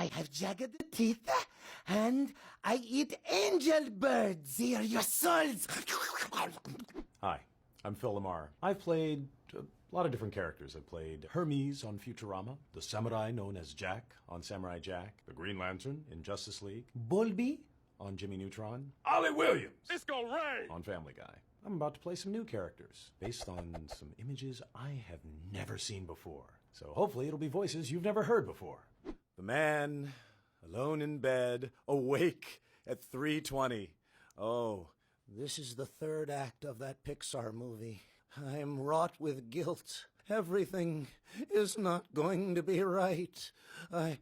I have jagged teeth, and I eat angel birds. They are your souls. Hi, I'm Phil LaMarr. I've played a lot of different characters. I've played Hermes on Futurama, the samurai known as Jack on Samurai Jack, the Green Lantern in Justice League, Bulby on Jimmy Neutron, Ollie Williams It's gonna rain on Family Guy. I'm about to play some new characters based on some images I have never seen before. So hopefully it'll be voices you've never heard before. The man, alone in bed, awake at 3:20. Oh, this is the third act of that Pixar movie. I'm wrought with guilt. Everything is not going to be right. I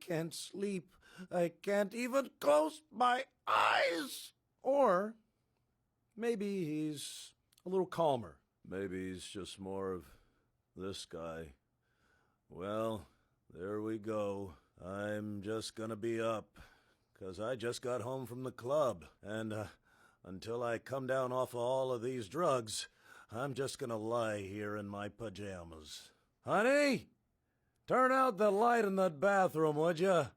can't sleep. I can't even close my eyes. Or maybe he's a little calmer. Maybe he's just more of this guy. Well, there we go. I'm just gonna be up, 'cause I just got home from the club, and until I come down off of all of these drugs, I'm just gonna lie here in my pajamas. Honey, turn out the light in that bathroom, would ya?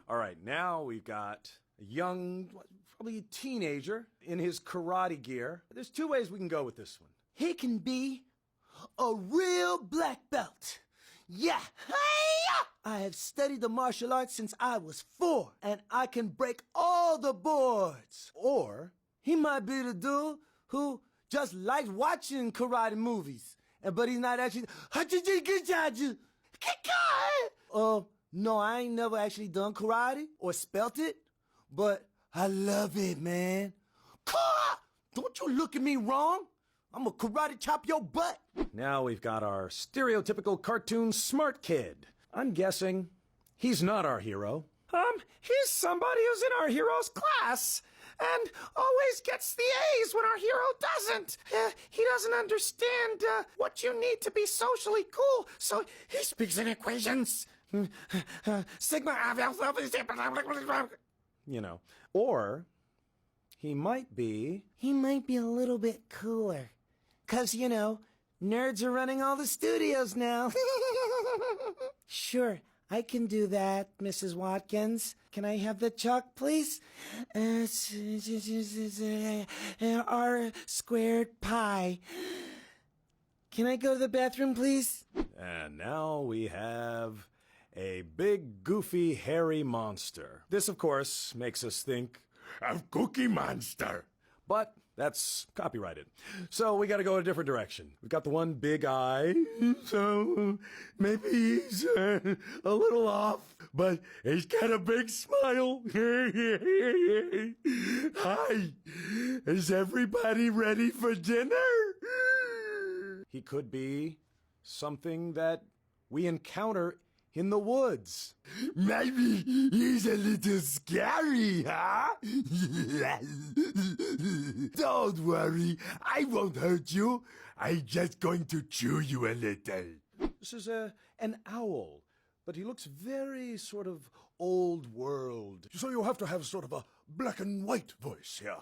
All right, now we've got a young, probably a teenager, in his karate gear. There's two ways we can go with this one. He can be a real black belt. Yeah. Hi-ya! I have studied the martial arts since I was 4, and I can break all the boards. Or he might be the dude who just likes watching karate movies, but he's not actually. No, I ain't never actually done karate or spelt it, but I love it, man. Don't you look at me wrong. I'm a karate chop your butt. Now we've got our stereotypical cartoon smart kid. I'm guessing he's not our hero. He's somebody who's in our hero's class and always gets the A's when our hero doesn't. He doesn't understand what you need to be socially cool, so he speaks in equations. Sigma. You know. Or he might be a little bit cooler. 'Cause, nerds are running all the studios now. Sure, I can do that, Mrs. Watkins. Can I have the chalk, please? R squared pi. Can I go to the bathroom, please? And now we have a big, goofy, hairy monster. This, of course, makes us think of Cookie Monster. but that's copyrighted. So we gotta go a different direction. We've got the one big eye, so maybe he's a little off, but he's got a big smile. Hi, is everybody ready for dinner? He could be something that we encounter in the woods. Maybe he's a little scary, huh? Don't worry, I won't hurt you. I'm just going to chew you a little. This is an owl, but he looks very sort of old world. So you have to have sort of a black and white voice here.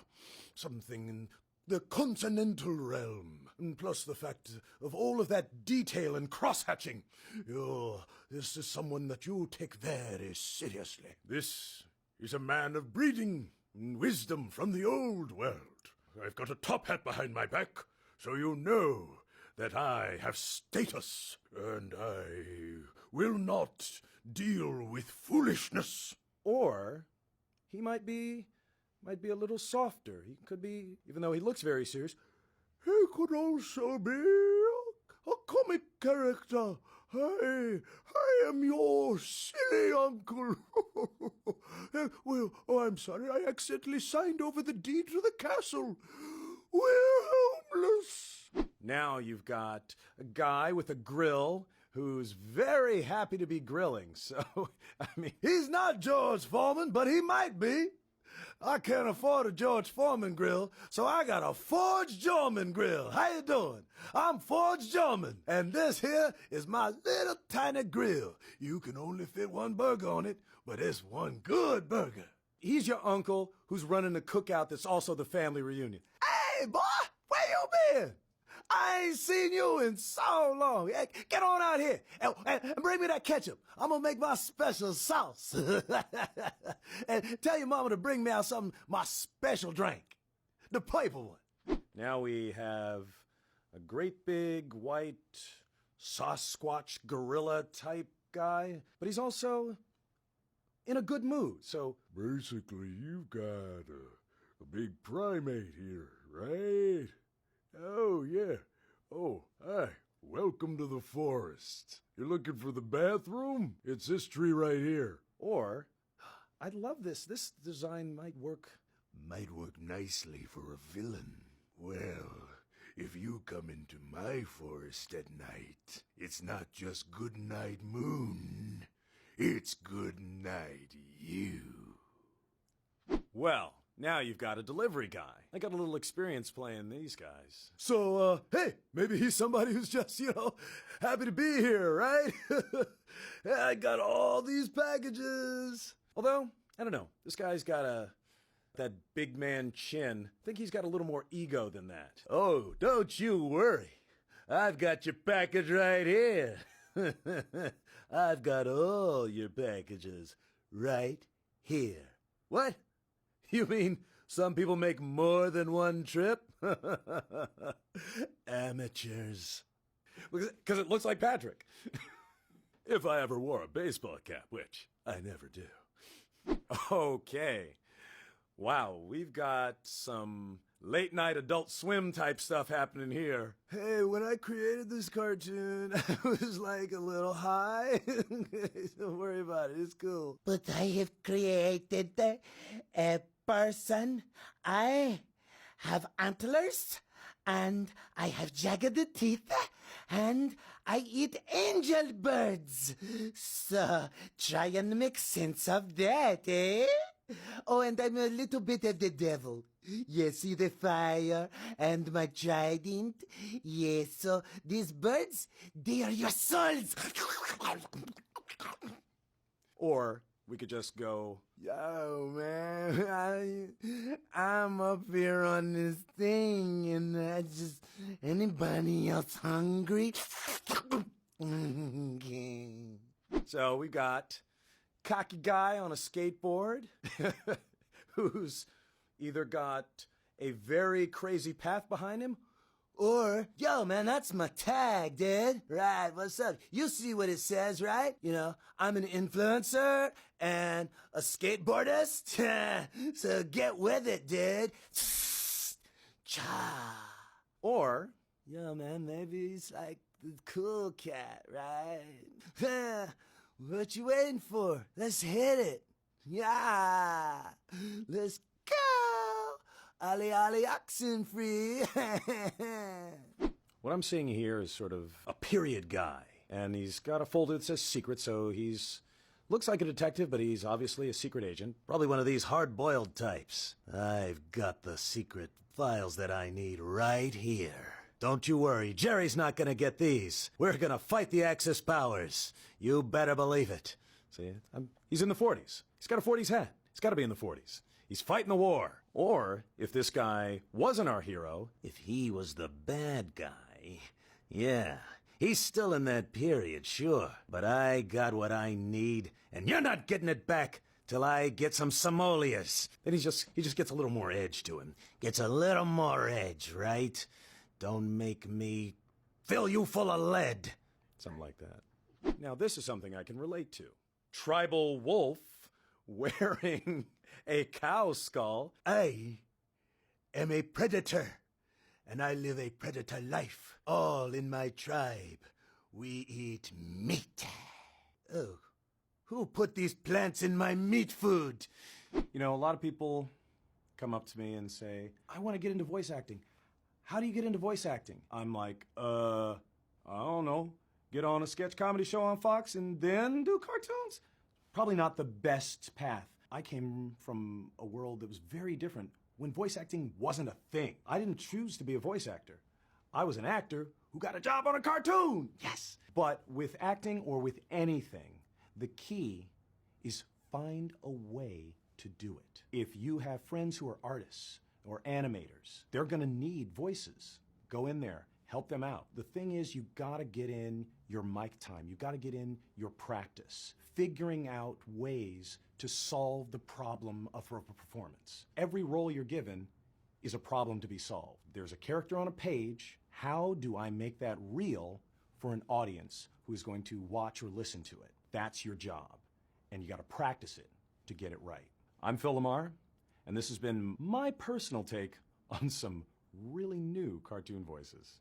Something in the continental realm. And plus the fact of all of that detail and cross-hatching. This is someone that you take very seriously. This is a man of breeding and wisdom from the old world. I've got a top hat behind my back, so you know that I have status, and I will not deal with foolishness. Or he might be a little softer. He could be, even though he looks very serious, he could also be a comic character. I am your silly uncle. I'm sorry, I accidentally signed over the deed to the castle. We're homeless. Now you've got a guy with a grill who's very happy to be grilling. So, I mean, he's not George Foreman, but he might be. I can't afford a George Foreman grill, so I got a Forge Jorman grill. How you doing? I'm Forge Jorman, and this here is my little tiny grill. You can only fit one burger on it, but it's one good burger. He's your uncle who's running the cookout that's also the family reunion. Hey, boy, where you been? I ain't seen you in so long. Hey, get on out here and bring me that ketchup. I'm gonna make my special sauce. And tell your mama to bring me out my special drink. The purple one. Now we have a great big white Sasquatch gorilla type guy, but he's also in a good mood, so... Basically, you've got a big primate here, right? Oh, yeah. Oh, hi. Welcome to the forest. You're looking for the bathroom? It's this tree right here. Or, I love this. This design might work. Might work nicely for a villain. Well, if you come into my forest at night, it's not just good night moon. It's good night you. Well, now you've got a delivery guy. I got a little experience playing these guys. So, hey, maybe he's somebody who's just, happy to be here, right? I got all these packages. Although, I don't know. This guy's got that big man chin. I think he's got a little more ego than that. Oh, don't you worry. I've got your package right here. I've got all your packages right here. What? You mean some people make more than one trip? Amateurs. Because it looks like Patrick. If I ever wore a baseball cap, which I never do. Okay. Wow, we've got some late night Adult Swim type stuff happening here. Hey, when I created this cartoon, I was like a little high. Don't worry about it, it's cool. But I have created a person. I have antlers, and I have jagged teeth, and I eat angel birds. So try and make sense of that, eh? Oh, and I'm a little bit of the devil. Yes, see the fire and my trident? Yes, so these birds, they are your souls. Or we could just go, Yo, man, I'm up here on this thing, and anybody else hungry? So we got cocky guy on a skateboard who's either got a very crazy path behind him, or, yo, man, that's my tag, dude. Right, what's up? You see what it says, right? I'm an influencer and a skateboardist. So get with it, dude. Cha. or Yo, man, maybe he's like the cool cat, right? What you waiting for? Let's hit it. Yeah. Let's go. Ollie, ollie, oxen free. what I'm seeing here is sort of a period guy. And he's got a folder that says secret, so he's looks like a detective, but he's obviously a secret agent. Probably one of these hard-boiled types. I've got the secret files that I need right here. Don't you worry, Jerry's not gonna get these. We're gonna fight the Axis powers. You better believe it. See, he's in the 40s. He's got a 40s hat. He's got to be in the 40s. He's fighting the war. Or, if this guy wasn't our hero, if he was the bad guy, yeah, he's still in that period, sure. But I got what I need, and you're not getting it back till I get some simoleons. Then he just gets a little more edge to him. Gets a little more edge, right? Don't make me fill you full of lead. Something like that. Now, this is something I can relate to. Tribal wolf wearing a cow skull. I am a predator, and I live a predator life. All in my tribe, we eat meat. Oh, who put these plants in my meat food? A lot of people come up to me and say, I want to get into voice acting. How do you get into voice acting? I'm like, I don't know. Get on a sketch comedy show on Fox and then do cartoons? Probably not the best path. I came from a world that was very different when voice acting wasn't a thing. I didn't choose to be a voice actor. I was an actor who got a job on a cartoon. Yes. But with acting or with anything, the key is find a way to do it. If you have friends who are artists or animators, they're going to need voices. Go in there. help them out. The thing is, you gotta get in your mic time. You gotta get in your practice, figuring out ways to solve the problem of a performance. Every role you're given is a problem to be solved. There's a character on a page. How do I make that real for an audience who is going to watch or listen to it? That's your job, and you gotta practice it to get it right. I'm Phil LaMarr, and this has been my personal take on some really new cartoon voices.